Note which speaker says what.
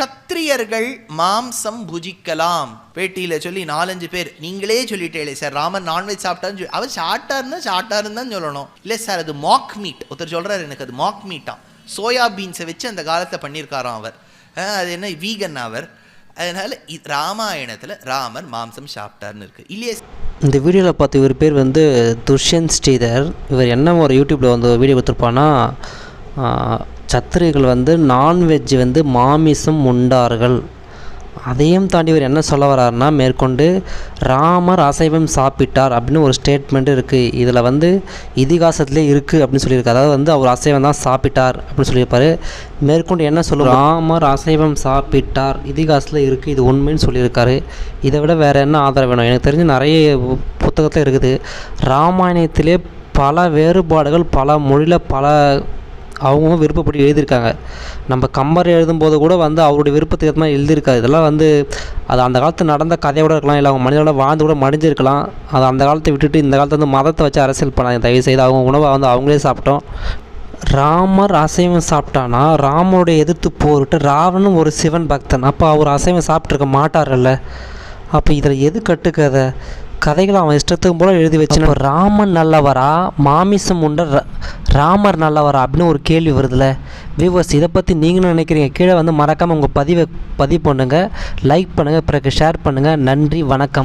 Speaker 1: க்ஷத்ரியர்கள் மாம்சம் புஜிக்கலாம். பேட்டியில் சொல்லி 4-5 பேர் நீங்களே சொல்லிட்டே சார் ராமர் நான்வெஜ் சாப்பிட்டான்னு அவர் சாப்பிட்டாருன்னு தான் சொல்லணும். இல்லை சார் அது மாக் மீட். ஒருத்தர் சொல்கிறார் எனக்கு அது மாக் மீட்டாம். சோயா பீன்ஸை வச்சு அந்த காலத்தில் பண்ணியிருக்காராம் அவர். அது என்ன வீகன் அவர். அதனால் ராமாயணத்தில் ராமர் மாம்சம் சாப்பிட்டார்னு இருக்குது இல்லையே.
Speaker 2: இந்த வீடியோவில் பார்த்து இவர் பேர் வந்து துஷ்யந்த் ஸ்ரீதர். இவர் என்ன ஒரு யூடியூப்பில் வந்து வீடியோ கொடுத்துருப்பான்னா, சத்திரிகள் வந்து நான்வெஜ் வந்து மாமிசம் உண்டார்கள். அதையும் தாண்டி இவர் என்ன சொல்ல வர்றாருன்னா, மேற்கொண்டு ராமர் அசைவம் சாப்பிட்டார் அப்படின்னு ஒரு ஸ்டேட்மெண்ட் இருக்குது. இதில் வந்து இதிகாசத்துலேயே இருக்குது அப்படின்னு சொல்லியிருக்காரு. அதாவது வந்து அவர் அசைவம் தான் சாப்பிட்டார் அப்படின்னு சொல்லியிருப்பார். மேற்கொண்டு என்ன சொல்லுவோம், ராமர் அசைவம் சாப்பிட்டார் இதிகாசத்தில் இருக்குது, இது உண்மைன்னு சொல்லியிருக்காரு. இதை விட வேறு என்ன ஆதாரம் வேணும்? எனக்கு தெரிஞ்சு நிறைய புத்தகத்தில் இருக்குது. ராமாயணத்திலே பல வேறுபாடுகள், பல மொழியில் பல அவங்க விருப்பப்படி எழுதியிருக்காங்க. நம்ம கம்பர் எழுதும்போது கூட வந்து அவருடைய விருப்பத்துக்கு ஏற்ற மாதிரி எழுதியிருக்காரு. இதெல்லாம் வந்து அது அந்த காலத்தில் நடந்த கதையோடு இருக்கலாம், இல்லை அவங்க மனிதனோட வாழ்ந்து கூட மடிஞ்சிருக்கலாம். அது அந்த காலத்தை விட்டுட்டு இந்த காலத்தில் வந்து மதத்தை வச்சு அரசியல் பண்ணாங்க. தயவுசெய்து அவங்க உணவை வந்து அவங்களே சாப்பிட்டோம். ராமர் அசைவம் சாப்பிட்டானா ராமனுடைய எதிர்த்து போரிட்டு ராவணன் ஒரு சிவன் பக்தன். அப்போ அவர் அசைவம் சாப்பிட்ருக்க மாட்டார்ல. அப்போ இதில் எது கட்டுக்கதை? கதைகளை அவன் இஷ்டத்துக்கு போல எழுதி வச்சுன்னா ராமன் நல்லவரா மாமிசம் உண்ட ராமர் நல்லவரா அப்படின்னு ஒரு கேள்வி வருதுல்ல. வியூவர்ஸ், இதை பற்றி நீங்களும் நினைக்கிறீங்க? கீழே வந்து மறக்காமல் உங்கள் பதிவு பண்ணுங்கள், லைக் பண்ணுங்கள், பிறகு ஷேர் பண்ணுங்கள். நன்றி, வணக்கம்.